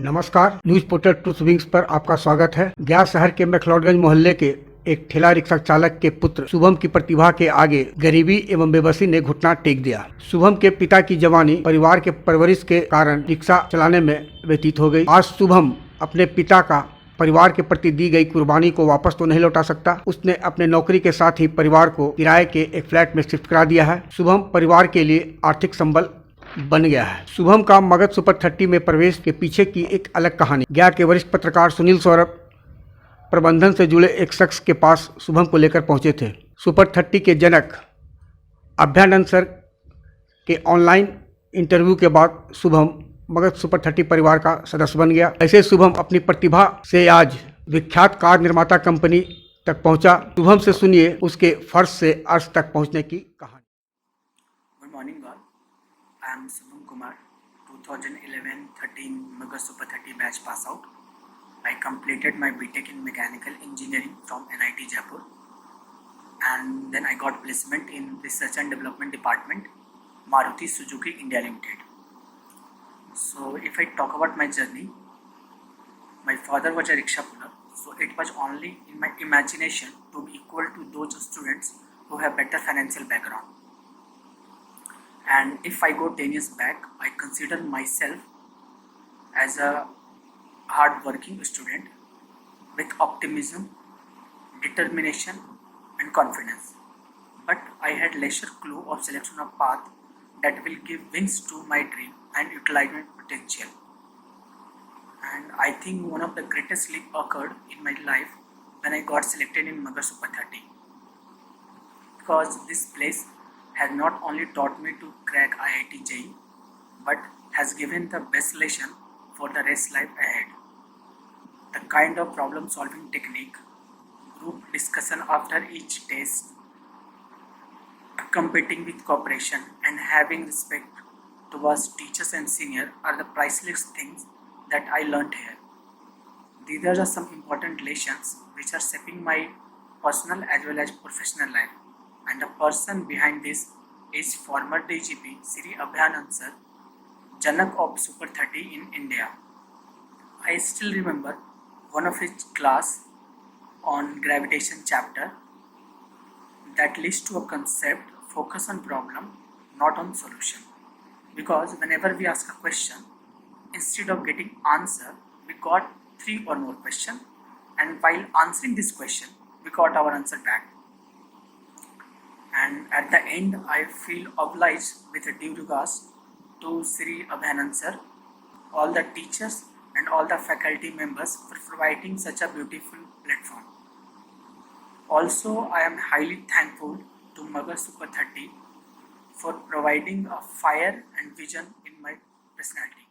नमस्कार, news portal truth wings पर आपका स्वागत है। गया शहर के मैक्लोडगंज मोहल्ले के एक ठेला रिक्शा चालक के पुत्र शुभम की प्रतिभा के आगे गरीबी एवं बेबसी ने घुटना टेक दिया। शुभम के पिता की जवानी परिवार के परवरिश के कारण रिक्शा चलाने में व्यतीत हो गई। आज शुभम अपने पिता का परिवार के प्रति दी गई कुर्बानी को वापस तो नहीं लौटा सकता। उसने अपने नौकरी के साथ ही परिवार को किराए के एक फ्लैट में शिफ्ट करा दिया है। शुभम परिवार के लिए आर्थिक संबल बन गया है। शुभम का मगध सुपर 30 में प्रवेश के पीछे की एक अलग कहानी। गया के वरिष्ठ पत्रकार सुनील सौरभ प्रबंधन से जुड़े एक शख्स के पास शुभम को लेकर पहुंचे थे। सुपर 30 के जनक अभ्यानंद सर के ऑनलाइन इंटरव्यू के बाद शुभम मगध सुपर 30 परिवार का सदस्य बन गया। ऐसे शुभम अपनी प्रतिभा से आज विख्यात कार निर्माता कंपनी तक पहुंचा। शुभम से सुनिए उसके फर्श से अर्श तक पहुंचने की कहानी। Good morning all. I am Subham Kumar, 2011-13 Mega Super 30 batch pass out. I completed my BTech in Mechanical Engineering from NIT Jaipur, and then I got placement in Research and Development Department, Maruti Suzuki India Limited. So if I talk about my journey, my father was a rickshaw puller, so it was only in my imagination to be equal to those students who have better financial background. And if I go 10 years back, I consider myself as a hard-working student with optimism, determination and confidence. But I had lesser clue of selection of path that will give wings to my dream and utilize my potential. And I think one of the greatest leap occurred in my life when I got selected in Mega Super 30. Because this place has not only taught me to crack IIT JEE, but has given the best lesson for the rest life ahead. The kind of problem solving technique, group discussion after each test, competing with cooperation and having respect towards teachers and seniors are the priceless things that I learned here. These are some important lessons which are shaping my personal as well as professional life. And the person behind this is former DGP Sri Abhyanand Sir, Janak of Super 30 in India. I still remember one of his class on gravitation chapter that leads to a concept focus on problem, not on solution. Because whenever we ask a question, instead of getting answer, we got 3 or more questions, and while answering this question, we got our answer back. And at the end, I feel obliged with due regards to Sri Abhyanand Sir, all the teachers and all the faculty members for providing such a beautiful platform. Also, I am highly thankful to Mega Super 30 for providing a fire and vision in my personality.